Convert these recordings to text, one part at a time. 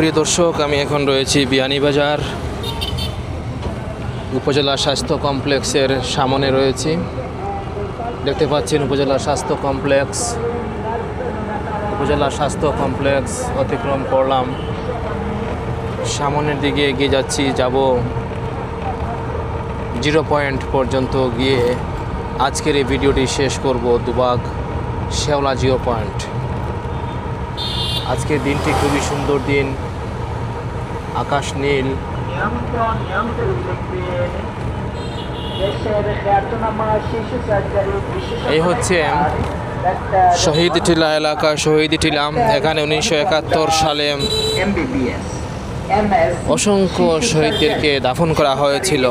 প্রিয় দর্শক, আমি এখন রয়েছি বিয়ানীবাজার উপজেলা স্বাস্থ্য কমপ্লেক্সের সামনে রয়েছি। দেখতে পাচ্ছেন উপজেলা স্বাস্থ্য কমপ্লেক্স অতিক্রম করলাম, সামনের দিকে এগিয়ে যাচ্ছি। যাব 0 পয়েন্ট পর্যন্ত গিয়ে আজকের এই ভিডিওটি শেষ করব। দুবাগ শেওলা 0 পয়েন্ট। আজকের দিনটি খুবই সুন্দর দিন, আকাশ নীল। এই হচ্ছে শহীদ টিলা এলাকা, শহীদ টিলা। এখানে 1971 সালে অসংখ্য শহীদদেরকে দাফন করা হয়েছিল।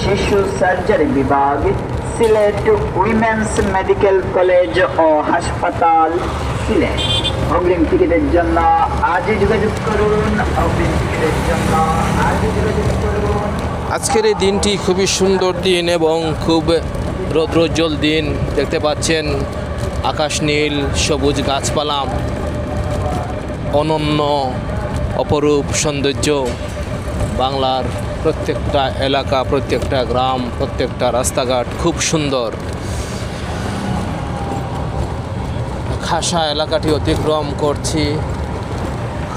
শিশু সার্জারি বিভাগ, সিলেট উইমেন্স মেডিকেল কলেজ ও হাসপাতাল, সিলেট। অগ্রিম টিকিটের জন্য আজই যোগাযোগ করুন। আজকের এই দিনটি খুবই সুন্দর দিন এবং খুব রৌদ্রোজ্জ্বল দিন। দেখতে পাচ্ছেন আকাশ নীল, সবুজ গাছপালা, অনন্য অপরূপ সৌন্দর্য। বাংলার প্রত্যেকটা এলাকা, প্রত্যেকটা গ্রাম, প্রত্যেকটা রাস্তাঘাট খুব সুন্দর। খাসা এলাকাটি অতিক্রম করছি,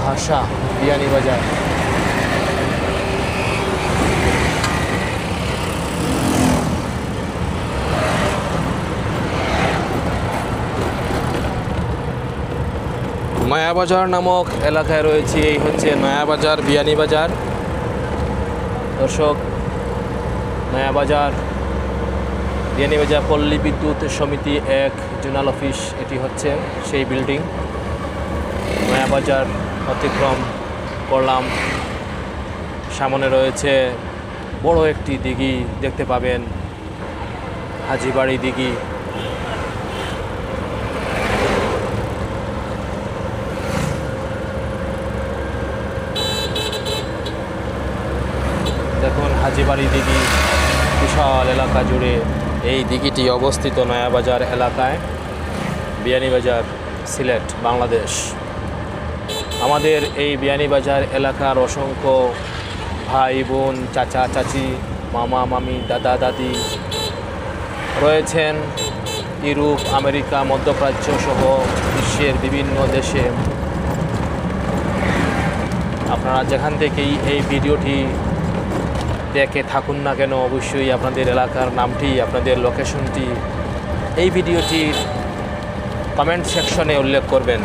খাসা বিয়ানীবাজার। নয়াবাজার নামক এলাকায় রয়েছে। এই হচ্ছে নয়াবাজার, বিয়ানীবাজার। দর্শক, নয়াবাজার বিয়ানীবাজার পল্লী বিদ্যুৎ সমিতি 1 জোনাল অফিস, এটি হচ্ছে সেই বিল্ডিং। নয়াবাজার অতিক্রম করলাম, সামনে রয়েছে বড় একটি দিঘি, দেখতে পাবেন হাজিবাড়ি দিঘি। দেখুন হাজিবাড়ি দিঘি, বিশাল এলাকা জুড়ে এই দিঘিটি অবস্থিত নয়াবাজার এলাকায়, বিয়ানীবাজার, সিলেট, বাংলাদেশ। আমাদের এই বিয়ানীবাজার এলাকার অসংখ্য ভাই বোন, চাচা চাচি, মামা মামি, দাদা দাদি রয়েছেন ইউরোপ, আমেরিকা, মধ্যপ্রাচ্য সহ বিশ্বের বিভিন্ন দেশে। আপনারা যেখান থেকেই এই ভিডিওটি দেখে থাকুন না কেন, অবশ্যই আপনাদের এলাকার নামটি, আপনাদের লোকেশনটি এই ভিডিওটির কমেন্ট সেকশনে উল্লেখ করবেন।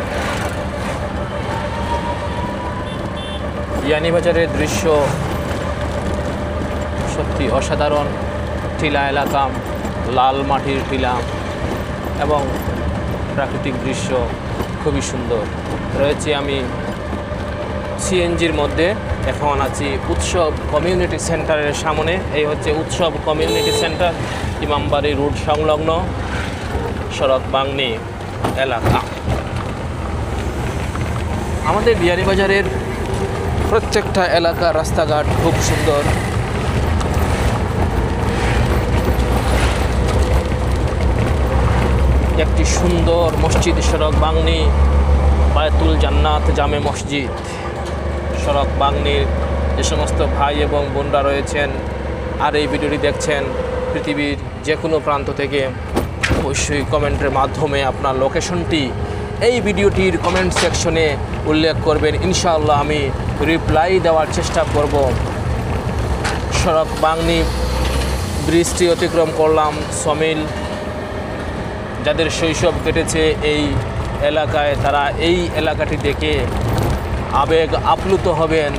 বিয়ানীবাজারের দৃশ্য সত্যি অসাধারণ। টিলা এলাকা, লাল মাটির টিলা এবং প্রাকৃতিক দৃশ্য খুবই সুন্দর রয়েছে। আমি সিএনজির মধ্যে এখন আছি উৎসব কমিউনিটি সেন্টারের সামনে। এই হচ্ছে উৎসব কমিউনিটি সেন্টার, ইমামবাড়ি রোড সংলগ্ন সড়ক বাংনি এলাকা। আমাদের বিয়ানীবাজারের প্রত্যেকটা এলাকা, রাস্তাঘাট খুব সুন্দর। একটি সুন্দর মসজিদ, সড়ক বাংনি, বায়তুল জান্নাত জামে মসজিদ। সড়ক বাংনির যে সমস্ত ভাই এবং বোনরা রয়েছেন আর এই ভিডিওটি দেখছেন পৃথিবীর যে কোনো প্রান্ত থেকে, অবশ্যই কমেন্টের মাধ্যমে আপনার লোকেশনটি এই ভিডিওটির কমেন্ট সেকশনে উল্লেখ করবেন। ইনশাআল্লাহ আমি রিপ্লাই দেওয়ার চেষ্টা করব। সড়ক বাংনি ব্রিজটি অতিক্রম করলাম। সমিল, যাদের শৈশব কেটেছে এই এলাকায়, তারা এই এলাকাটি দেখে আবেগ আপ্লুত হবেন,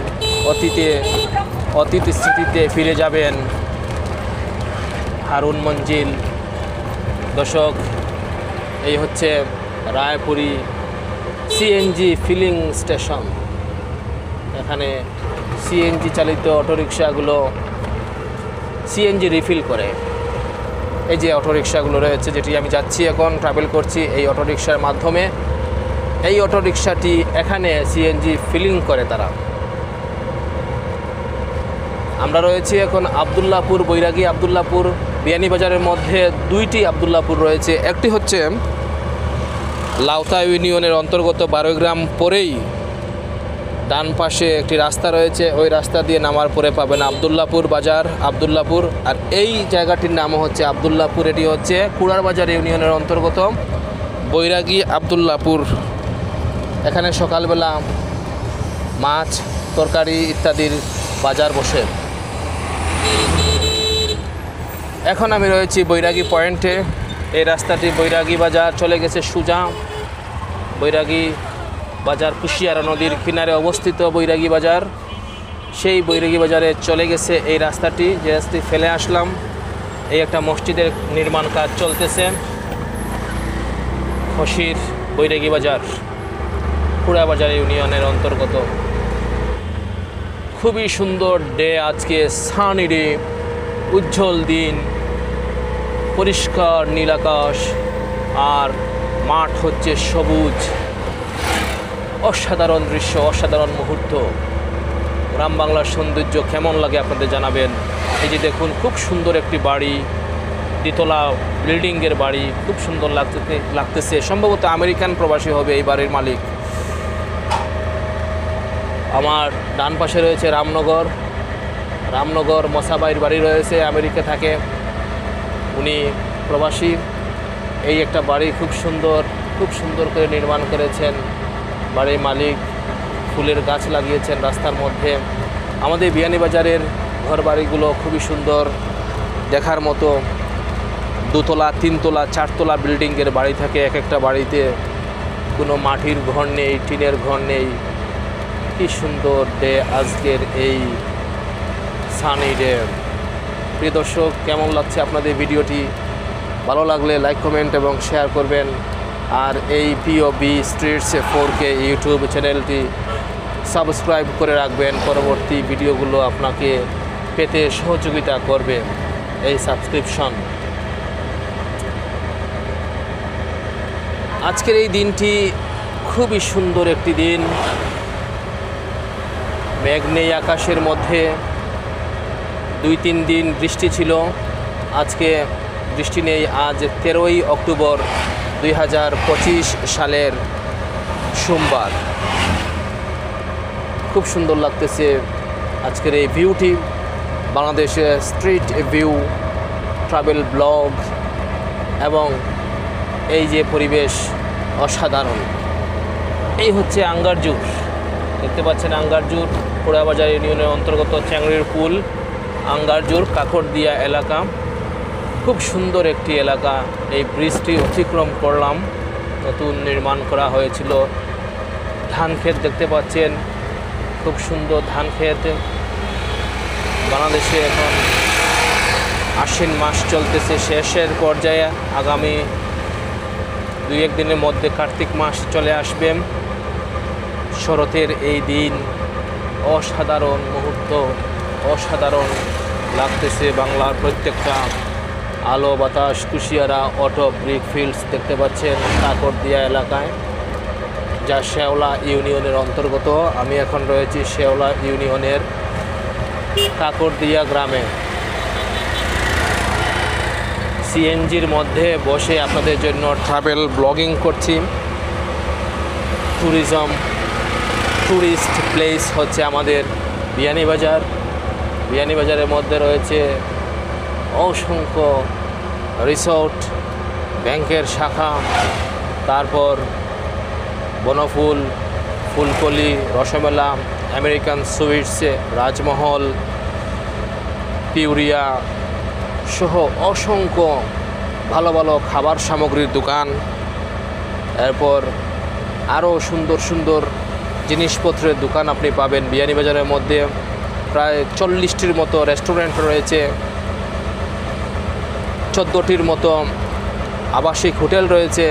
অতীত স্মৃতিতে ফিরে যাবেন। হারুন মঞ্জিল। দর্শক, এই হচ্ছে রায়পুরি সিএনজি ফিলিং স্টেশন। এখানে সিএনজি চালিত অটোরিকশাগুলো সিএনজি রিফিল করে। এই যে অটোরিকশাগুলো রয়েছে, যেটি আমি যাচ্ছি এখন, ট্রাভেল করছি এই অটোরিকশার মাধ্যমে। এই অটোরিকশাটি এখানে সিএনজি ফিলিং করে তারা। আমরা রয়েছি এখন আবদুল্লাপুর, বৈরাগী আবদুল্লাপুর। বিয়ানীবাজারের মধ্যে 2টি আবদুল্লাপুর রয়েছে। একটি হচ্ছে লাউতা ইউনিয়নের অন্তর্গত 12 গ্রাম পরেই ডান পাশে একটি রাস্তা রয়েছে, ওই রাস্তা দিয়ে নামার পরে পাবেন আবদুল্লাপুর বাজার, আবদুল্লাপুর। আর এই জায়গাটির নাম হচ্ছে আবদুল্লাপুর। এটি হচ্ছে কুড়ার বাজার ইউনিয়নের অন্তর্গত বৈরাগী আবদুল্লাপুর। এখানে সকালবেলা মাছ, তরকারি ইত্যাদির বাজার বসে। এখন আমি রয়েছি বৈরাগী পয়েন্টে। এই রাস্তাটি বৈরাগী বাজার চলে গেছে সোজা। বৈরাগী বাজার কুশিয়ারা নদীর কিনারে অবস্থিত বৈরাগী বাজার। সেই বৈরাগী বাজারে চলে গেছে এই রাস্তাটি, যে রাস্তাটি ফেলে আসলাম। এই একটা মসজিদের নির্মাণ কাজ চলতেছে। খসির বৈরাগী বাজার কুড়া বাজার ইউনিয়নের অন্তর্গত। খুবই সুন্দর ডে আজকে, সানি ডে, উজ্জ্বল দিন, পরিষ্কার নীল আকাশ, আর মাঠ হচ্ছে সবুজ। অসাধারণ দৃশ্য, অসাধারণ মুহূর্ত। গ্রাম বাংলার সৌন্দর্য কেমন লাগে আপনাদের জানাবেন। এই যে দেখুন, খুব সুন্দর একটি বাড়ি, দ্বিতলা বিল্ডিংয়ের বাড়ি, খুব সুন্দর লাগতেছে। সম্ভবত আমেরিকান প্রবাসী হবে এই বাড়ির মালিক। আমার ডান পাশে রয়েছে রামনগর মশাবাইর বাড়ি রয়েছে, আমেরিকা থাকে, উনি প্রবাসী। এই একটা বাড়ি খুব সুন্দর করে নির্মাণ করেছেন বাড়ির মালিক। ফুলের গাছ লাগিয়েছেন রাস্তার মধ্যে। আমাদের বিয়ানীবাজারের ঘর বাড়িগুলো খুবই সুন্দর, দেখার মতো। 2 তলা, 3 তলা, 4 তলা বিল্ডিংয়ের বাড়ি থাকে এক একটা বাড়িতে। কোনো মাটির ঘর নেই, টিনের ঘর নেই। কি সুন্দর ডে আজকের এই সানি ডে। প্রিয় দর্শক, কেমন লাগছে আপনাদের ভিডিওটি? ভালো লাগলে লাইক, কমেন্ট এবং শেয়ার করবেন। আর এই POB স্ট্রিটস 4K ইউটিউব চ্যানেলটি সাবস্ক্রাইব করে রাখবেন। পরবর্তী ভিডিওগুলো আপনাকে পেতে সহযোগিতা করবে এই সাবস্ক্রিপশন। আজকের এই দিনটি খুবই সুন্দর একটি দিন। মেঘ নেই আকাশের মধ্যে। 2-3 দিন বৃষ্টি ছিল, আজকে বৃষ্টি নেই। আজ 13ই অক্টোবর 2025 সালের সোমবার। খুব সুন্দর লাগতেছে আজকের এই ভিউটি। বাংলাদেশের স্ট্রিট ভিউ, ট্রাভেল ব্লগ এবং এই যে পরিবেশ অসাধারণ। এই হচ্ছে আঙ্গারজুর, দেখতে পাচ্ছেন আঙ্গারজুর পোড়াবাজার ইউনিয়নের অন্তর্গত চ্যাংড়ির পুল, আঙ্গারজুর কাকরদিয়া এলাকা। খুব সুন্দর একটি এলাকা। এই ব্রিজটি অতিক্রম করলাম, নতুন নির্মাণ করা হয়েছিল। ধান ক্ষেত দেখতে পাচ্ছেন, খুব সুন্দর ধান ক্ষেত। বাংলাদেশে এখন আশ্বিন মাস চলতেছে, শেষের পর্যায়ে। আগামী 2-1 দিনের মধ্যে কার্তিক মাস চলে আসবে। শরতের এই দিন, অসাধারণ মুহূর্ত, অসাধারণ লাগতেছে। বাংলার প্রত্যেকটা আলো বাতাস, কুশিয়ারা অটো ব্রিক ফিল্ডস দেখতে পাচ্ছেন কাকরদিয়া এলাকায়, যা শেওলা ইউনিয়নের অন্তর্গত। আমি এখন রয়েছি শেওলা ইউনিয়নের কাকরদিয়া গ্রামে। সিএনজির মধ্যে বসে আপনাদের জন্য ট্রাভেল ব্লগিং করছি। ট্যুরিস্ট প্লেস হচ্ছে আমাদের বিয়ানীবাজার। বিয়ানীবাজারের মধ্যে রয়েছে অসংখ্য রিসোর্ট, ব্যাংকের শাখা, তারপর বনফুল, ফুলকলি, রসমেলা, আমেরিকান সুইটসে, রাজমহল, পিউরিয়া সহ অসংখ্য ভালো ভালো খাবার সামগ্রীর দোকান। এরপর আরও সুন্দর সুন্দর জিনিসপত্রের দোকান আপনি পাবেন বিয়ানীবাজারের মধ্যে। প্রায় 40টির মতো রেস্টুরেন্ট রয়েছে, 14টির মতো আবাসিক হোটেল রয়েছে,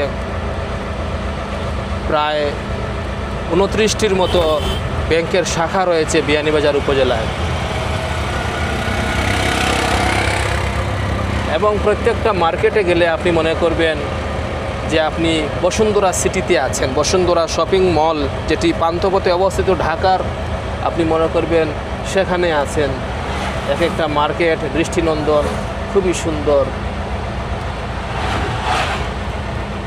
প্রায় 29টির মতো ব্যাংকের শাখা রয়েছে বিয়ানীবাজার উপজেলায়। এবং প্রত্যেকটা মার্কেটে গেলে আপনি মনে করবেন যে আপনি বসুন্ধরা সিটিতে আছেন। বসুন্ধরা শপিং মল, যেটি পান্থপথে অবস্থিত ঢাকার, আপনি মনে করবেন সেখানে আছেন। এক একটা মার্কেট দৃষ্টিনন্দন, খুবই সুন্দর।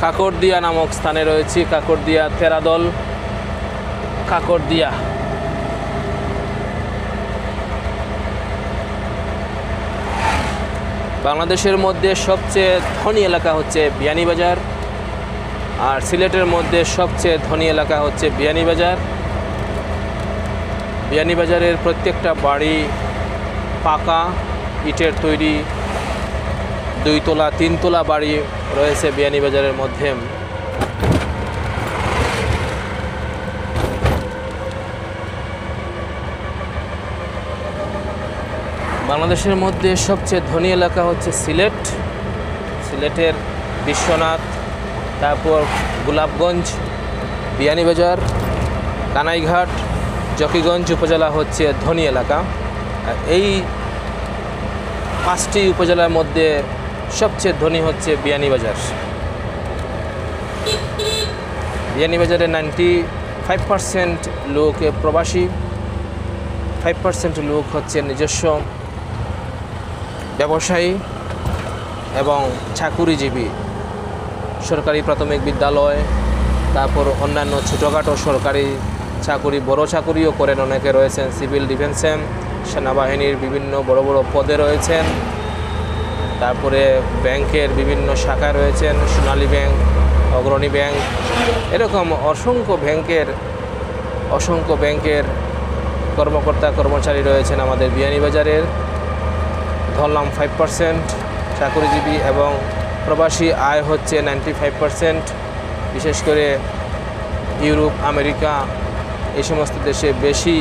কাকরদিয়া নামক স্থানে রয়েছি। কাকরদিয়া তেরাদল, কাকরদিয়া। বাংলাদেশের মধ্যে সবচেয়ে ধনী এলাকা হচ্ছে বিয়ানীবাজার, আর সিলেটের মধ্যে সবচেয়ে ধনী এলাকা হচ্ছে বিয়ানীবাজার। বিয়ানীবাজারের প্রত্যেকটা বাড়ি পাকা ইটের তৈরি, 2 তলা 3 তলা বাড়ি রয়েছে বিয়ানীবাজারের মধ্যে। বাংলাদেশের মধ্যে সবচেয়ে ধনী এলাকা হচ্ছে সিলেট। সিলেটের বিশ্বনাথ, তারপর গোলাপগঞ্জ, বিয়ানীবাজার, কানাইঘাট, জকিগঞ্জ উপজেলা হচ্ছে ধনী এলাকা। আর এই 5টি উপজেলার মধ্যে সবচেয়ে ধনী হচ্ছে বিয়ানীবাজার। বিয়ানীবাজারে 95% লোক প্রবাসী, 5% লোক হচ্ছে নিজস্ব ব্যবসায়ী এবং চাকুরিজীবী। সরকারি প্রাথমিক বিদ্যালয়, তারপর অন্যান্য ছোটোখাটো সরকারি চাকুরি, বড় চাকুরিও করেন অনেকে রয়েছেন। সিভিল ডিফেন্সে, সেনাবাহিনীর বিভিন্ন বড় বড় পদে রয়েছেন। তারপরে ব্যাংকের বিভিন্ন শাখায় রয়েছেন, সোনালী ব্যাংক, অগ্রণী ব্যাংক, এরকম অসংখ্য ব্যাংকের কর্মকর্তা কর্মচারী রয়েছেন আমাদের বিয়ানীবাজারের। ধরলাম 5% চাকুরিজীবী এবং প্রবাসী আয় হচ্ছে 95%। বিশেষ করে ইউরোপ, আমেরিকা এই সমস্ত দেশে বেশি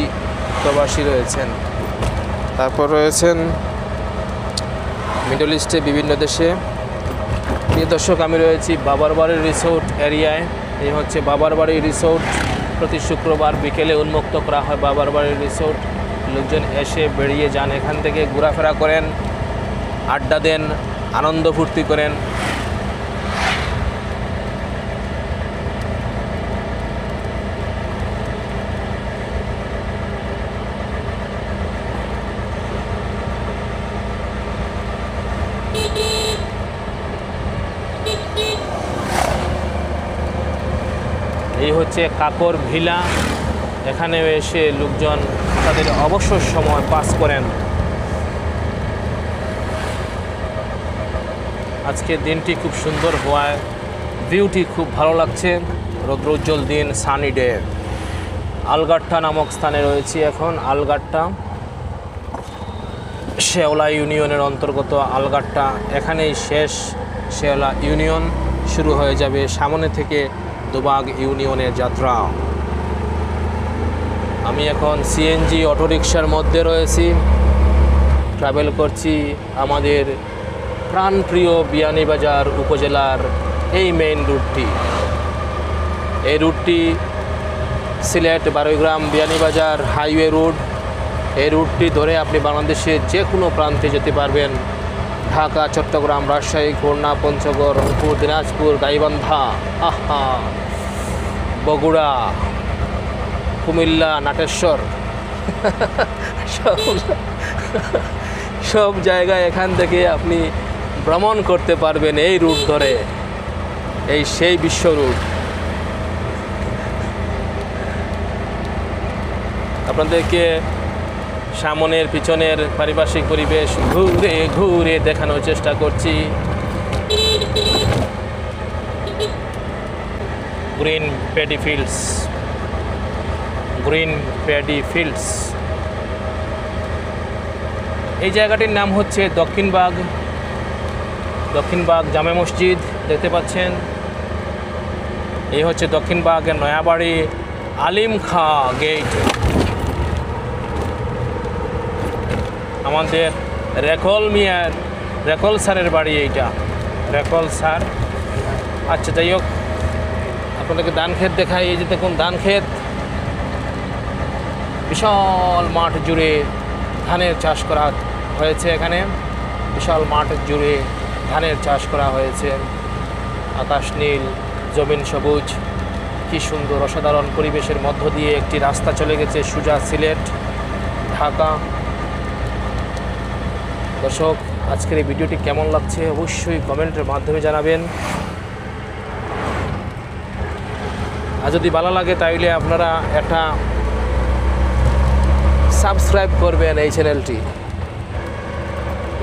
প্রবাসী রয়েছেন। তারপর রয়েছেন মিডল ইস্টে বিভিন্ন দেশে। প্রিয় দর্শক, আমি রয়েছি বাবারবাড়ি রিসোর্ট এরিয়ায়। এই হচ্ছে বাবারবাড়ি রিসোর্ট। প্রতি শুক্রবার বিকেলে উন্মুক্ত করা হয় বাবারবাড়ি রিসোর্ট। লোকজন এসে বেরিয়ে যান, এখান থেকে ঘোরাফেরা করেন, আড্ডা দেন, আনন্দ ফুর্তি করেন। এই হচ্ছে কাকর ভিলা। এখানে এসে লোকজন তাদের অবসর সময় পাস করেন। আজকের দিনটি খুব সুন্দর হওয়ায় ভিউটি খুব ভালো লাগছে। রৌদ্রোজ্জ্বল দিন, সানি ডে। আলগাট্টা নামক স্থানে রয়েছি এখন। আলগাট্টা শেওলা ইউনিয়নের অন্তর্গত আলগাট্টা। এখানেই শেষ শেওলা ইউনিয়ন, শুরু হয়ে যাবে সামনে থেকে দুবাগ ইউনিয়নের যাত্রা। আমি এখন সিএনজি অটোরিকশার মধ্যে রয়েছি, ট্রাভেল করছি আমাদের প্রাণপ্রিয় বিয়ানীবাজার উপজেলার এই মেইন রুটটি। এই রুটটি সিলেট, বারৈগ্রাম, বিয়ানীবাজার হাইওয়ে রুট। এই রুটটি ধরে আপনি বাংলাদেশের যে কোনো প্রান্তে যেতে পারবেন। ঢাকা, চট্টগ্রাম, রাজশাহী, খুলনা, পঞ্চগড়, রংপুর, দিনাজপুর, গাইবান্ধা, বগুড়া, কুমিল্লা, নাটেশ্বর, সব জায়গায় এখান থেকে আপনি ভ্রমণ করতে পারবেন এই রুট ধরে। এই সেই বিশ্ব রুট। আপনাদেরকে সামনের পিছনের পারিপার্শ্বিক পরিবেশ ঘুরে ঘুরে দেখানোর চেষ্টা করছি। Green paddy fields, green paddy fields. এই জায়গাটির নাম হচ্ছে দক্ষিণবাগ। দক্ষিণবাগ জামে মসজিদ দেখতে পাচ্ছেন। এই হচ্ছে দক্ষিণবাগের নয়াবাড়ি আলিম খাঁ গেট। আমাদের রেকল স্যারের বাড়ি এইটা, রেকল স্যার। আচ্ছা, যাই হোক, আপনাদেরকে ধান ক্ষেত দেখাই। এই যে দেখুন ধান ক্ষেত, বিশাল মাঠ জুড়ে ধানের চাষ করা হয়েছে। এখানে বিশাল মাঠ জুড়ে ধানের চাষ করা হয়েছে। আকাশ নীল, জমিন সবুজ, কি সুন্দর অসাধারণ পরিবেশের মধ্য দিয়ে একটি রাস্তা চলে গেছে সোজা সিলেট, ঢাকা। দর্শক, আজকের এই ভিডিওটি কেমন লাগছে অবশ্যই কমেন্টের মাধ্যমে জানাবেন। আর যদি ভালো লাগে তাইলে আপনারা একটা সাবস্ক্রাইব করবেন এই চ্যানেলটি।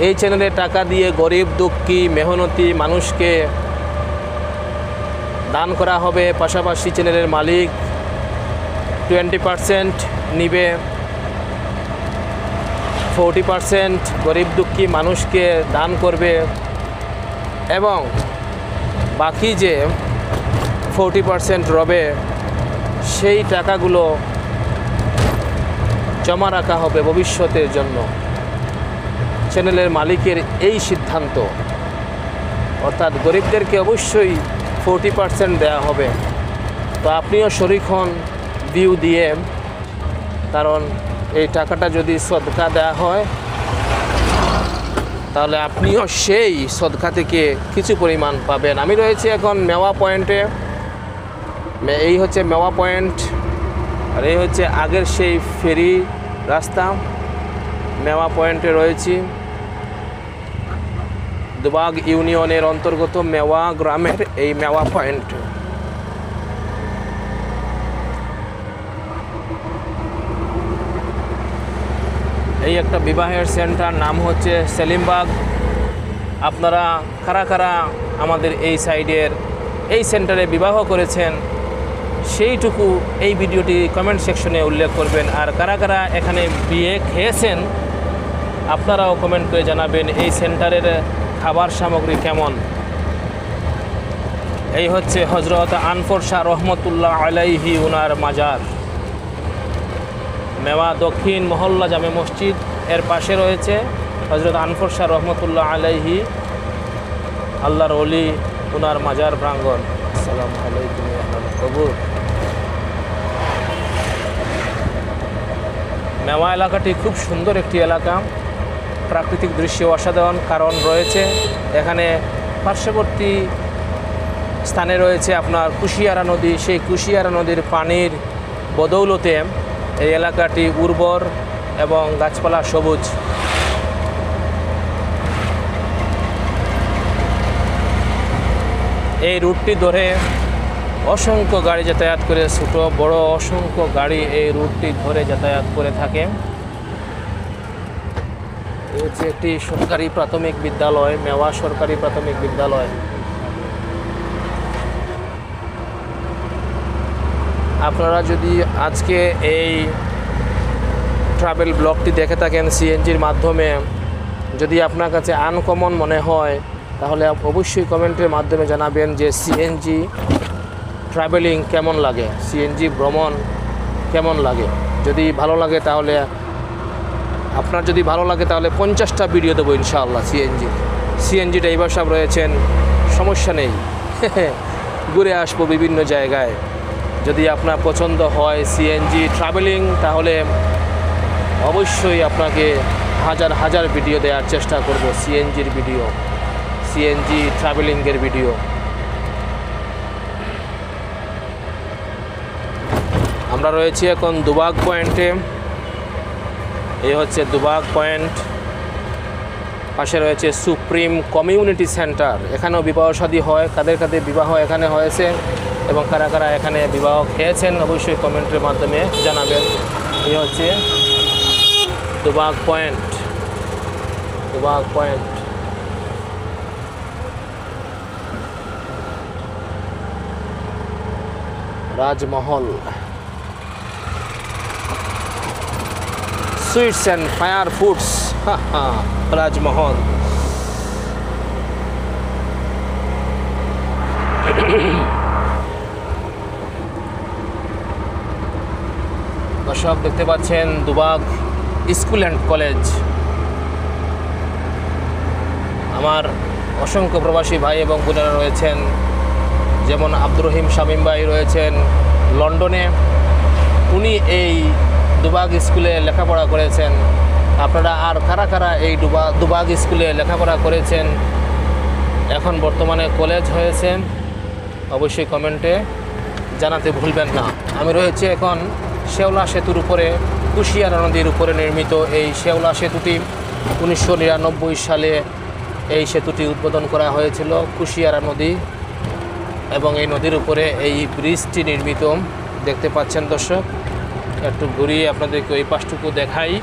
এই চ্যানেলে টাকা দিয়ে গরিব দুঃখী মেহনতি মানুষকে দান করা হবে, পাশাপাশি চ্যানেলের মালিক 20% নিবে, 40% গরিব দুঃখী মানুষকে দান করবে এবং বাকি যে 40% রবে সেই টাকাগুলো জমা রাখা হবে ভবিষ্যতের জন্য। চ্যানেলের মালিকের এই সিদ্ধান্ত, অর্থাৎ গরিবদেরকে অবশ্যই 40% দেওয়া হবে। তো আপনিও শরীক হন ভিউ দিয়ে, কারণ এই টাকাটা যদি সদকা দেওয়া হয় তাহলে আপনিও সেই সদকা থেকে কিছু পরিমাণ পাবেন। আমি রয়েছি এখন মেওয়া পয়েন্টে। এই হচ্ছে মেওয়া পয়েন্ট আর এই হচ্ছে আগের সেই ফেরি রাস্তা। মেওয়া পয়েন্টে রয়েছি, দুবাগ ইউনিয়নের অন্তর্গত মেওয়া গ্রামের এই মেওয়া পয়েন্ট। এই একটা বিবাহের সেন্টার, নাম হচ্ছে সেলিমবাগ। আপনারা কারা কারা আমাদের এই সাইডের এই সেন্টারে বিবাহ করেছেন সেইটুকু এই ভিডিওটি কমেন্ট সেকশনে উল্লেখ করবেন। আর কারা কারা এখানে বিয়ে খেয়েছেন আপনারাও কমেন্ট করে জানাবেন এই সেন্টারের খাবার সামগ্রী কেমন। এই হচ্ছে হজরত আনফর শাহ রহমতুল্লাহ আলাইহি উনার মাজার। মেওয়া দক্ষিণ মহল্লা জামে মসজিদ এর পাশে রয়েছে হজরত আনফর শাহ রহমতুল্লাহ আলাইহি আল্লাহর ওলি উনার মাজার প্রাঙ্গণ। আসসালামু আলাইকুম কবুর। মেওয়া এলাকাটি খুব সুন্দর একটি এলাকা, প্রাকৃতিক দৃশ্য অসাধারণ। কারণ রয়েছে এখানে পার্শ্ববর্তী স্থানে রয়েছে আপনার কুশিয়ারা নদী। সেই কুশিয়ারা নদীর পানির বদৌলতে এই এলাকাটি উর্বর এবং গাছপালা সবুজ। এই রুটটি ধরে অসংখ্য গাড়ি যাতায়াত করে, ছোট বড় অসংখ্য গাড়ি এই রুটটি ধরে যাতায়াত করে থাকে। এই হচ্ছে একটি সরকারি প্রাথমিক বিদ্যালয়, মেওয়া সরকারি প্রাথমিক বিদ্যালয়। আপনারা যদি আজকে এই ট্রাভেল ব্লগটি দেখে থাকেন সিএনজির মাধ্যমে, যদি আপনার কাছে আনকমন মনে হয় তাহলে অবশ্যই কমেন্টের মাধ্যমে জানাবেন যে সিএনজি ট্রাভেলিং কেমন লাগে, সিএনজি ভ্রমণ কেমন লাগে। যদি ভালো লাগে তাহলে আপনার যদি ভালো লাগে তাহলে 50টা ভিডিও দেবো ইনশাআল্লাহ। সিএনজি ড্রাইভার সাহেব রয়েছেন, সমস্যা নেই, ঘুরে আসবো বিভিন্ন জায়গায়। যদি আপনার পছন্দ হয় সিএনজি ট্রাভেলিং তাহলে অবশ্যই আপনাকে হাজার হাজার ভিডিও দেওয়ার চেষ্টা করব, সিএনজির ভিডিও, সিএনজি ট্রাভেলিংয়ের ভিডিও। আমরা রয়েছি এখন দুবাগ পয়েন্টে। এই হচ্ছে দুবাগ পয়েন্ট, পাশে রয়েছে সুপ্রিম কমিউনিটি সেন্টার। এখানেও বিবাহ শাদী হয়, কাদের কাদের বিবাহ এখানে হয়েছে এবং কারা কারা এখানে বিবাহ খেয়েছেন অবশ্যই কমেন্টের মাধ্যমে জানাবেন। এই হচ্ছে Dubag point, Dubag point. Rajmahal, sweets and fire foods, Rajmahal. দর্শক দেখতে পাচ্ছেন দুবাগ স্কুল অ্যান্ড কলেজ। আমার অসংখ্য প্রবাসী ভাই এবং বোনেরা রয়েছেন, যেমন আব্দুর রহিম শামীম ভাই রয়েছেন লন্ডনে। উনি এই দুবাগ স্কুলে লেখাপড়া করেছেন। আপনারা আর কারা কারা এই দুবাগ স্কুলে লেখাপড়া করেছেন, এখন বর্তমানে কলেজ হয়েছে, অবশ্যই কমেন্টে জানাতে ভুলবেন না। আমি রয়েছে এখন শেওলা সেতুর উপরে, কুশিয়ারা নদীর উপরে নির্মিত এই শেওলা সেতুটি 1999 সালে এই সেতুটি উদ্বোধন করা হয়েছিল। কুশিয়ারা নদী এবং এই নদীর উপরে এই ব্রিজটি নির্মিত দেখতে পাচ্ছেন দর্শক। একটু ঘুরিয়ে আপনাদেরকে ওই পাশটুকু দেখাই।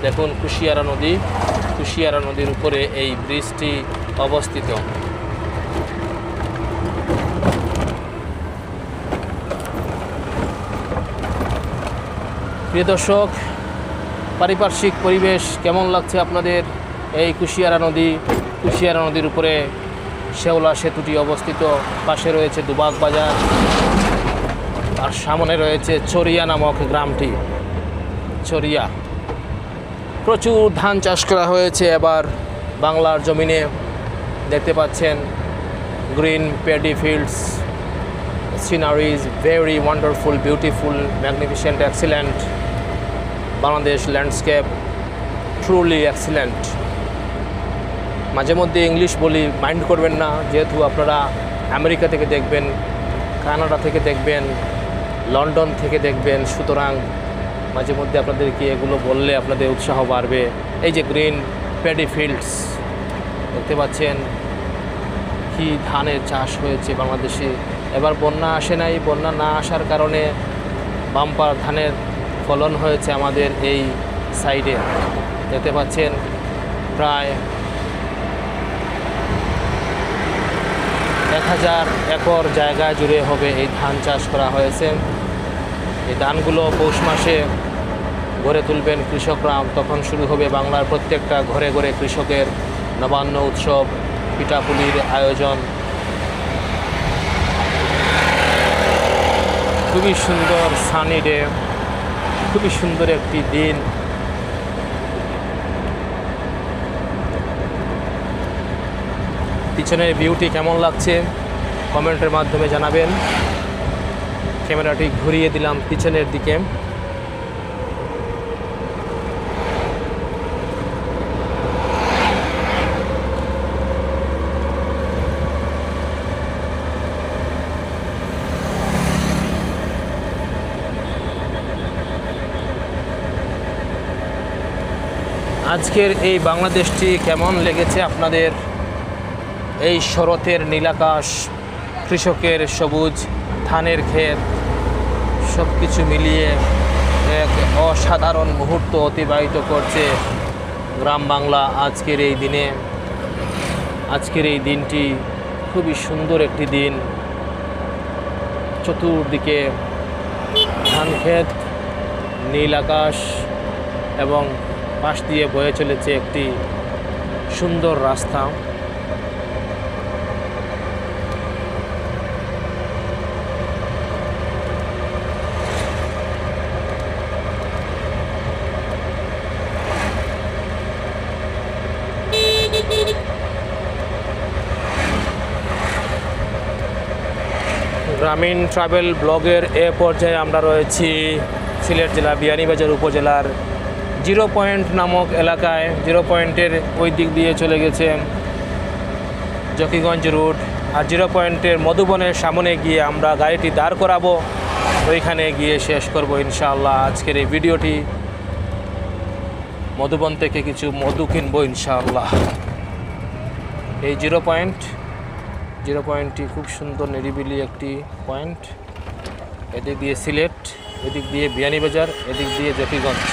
দেখুন কুশিয়ারা নদী, কুশিয়ারা নদীর উপরে এই ব্রিজটি অবস্থিত। প্রিয় দর্শক, পারিপার্শ্বিক পরিবেশ কেমন লাগছে আপনাদের? এই কুশিয়ারা নদী, কুশিয়ারা নদীর উপরে শেওলা সেতুটি অবস্থিত। পাশে রয়েছে দুবাগ বাজার, আর সামনে রয়েছে চরিয়া নামক গ্রামটি। চরিয়া প্রচুর ধান চাষ করা হয়েছে এবার বাংলার জমিনে। দেখতে পাচ্ছেন green paddy fields, scenery is very wonderful, beautiful, magnificent, excellent. Bangladesh landscape truly excellent. মাঝে মধ্যে ইংলিশ বলি, মাইন্ড করবেন না, যেহেতু আপনারা আমেরিকা থেকে দেখবেন, কানাডা থেকে দেখবেন, লন্ডন থেকে দেখবেন, সুতরাং মাঝে মধ্যে আপনাদেরকে এগুলো বললে আপনাদের উৎসাহ বাড়বে। এই যে গ্রিন প্যাডি ফিল্ডস দেখতে পাচ্ছেন, কি ধানের চাষ হয়েছে বাংলাদেশে। এবার বন্যা আসে নাই, বন্যা না আসার কারণে বাম্পার ধানের ফলন হয়েছে আমাদের এই সাইডে। দেখতে পাচ্ছেন প্রায় 1000 একর জায়গা জুড়ে হবে এই ধান চাষ করা হয়েছে। এই ধানগুলো পৌষ মাসে গড়ে তুলবেন কৃষকরা, তখন শুরু হবে বাংলার প্রত্যেকটা ঘরে ঘরে কৃষকের নবান্ন উৎসব, পিঠাপুলির আয়োজন। খুবই সুন্দর সানি ডে, খুবই সুন্দর একটি দিন। পিছনের ভিউটি কেমন লাগছে কমেন্টের মাধ্যমে জানাবেন। ক্যামেরাটি ঘুরিয়ে দিলাম পিছনের দিকে। আজকের এই বাংলাদেশটি কেমন লেগেছে আপনাদের? এই শরতের নীলাকাশ, কৃষকের সবুজ ধানের ক্ষেত, সব কিছু মিলিয়ে এক অসাধারণ মুহূর্ত অতিবাহিত করছে গ্রাম বাংলা আজকের এই দিনে। আজকের এই দিনটি খুবই সুন্দর একটি দিন। চতুর্দিকে ধান ক্ষেত, নীল আকাশ এবং পাশ দিয়ে বয়ে চলেছে একটি সুন্দর রাস্তা। গ্রামীণ ট্রাভেল ব্লগের এ পর্যায়ে আমরা রয়েছি সিলেট জেলা বিয়ানীবাজার উপজেলার 0 পয়েন্ট নামক এলাকায়। 0 পয়েন্টের ওই দিক দিয়ে চলে গেছে জকিগঞ্জ রোড, আর 0 পয়েন্টের মধুবনের সামনে গিয়ে আমরা গাড়িটি দাঁড় করাবো, ওইখানে গিয়ে শেষ করব ইনশাআল্লাহ আজকের এই ভিডিওটি। মধুবন থেকে কিছু মধু কিনবো ইনশাআল্লাহ। এই 0 পয়েন্টটি খুব সুন্দর নিরিবিলি একটি পয়েন্ট। এদিক দিয়ে সিলেট, এদিক দিয়ে বিয়ানীবাজার, এদিক দিয়ে জকিগঞ্জ।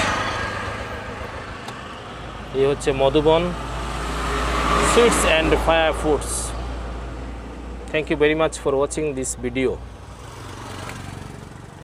এই হচ্ছে Madhuban sweets and fire foods. Thank you very much for watching this video.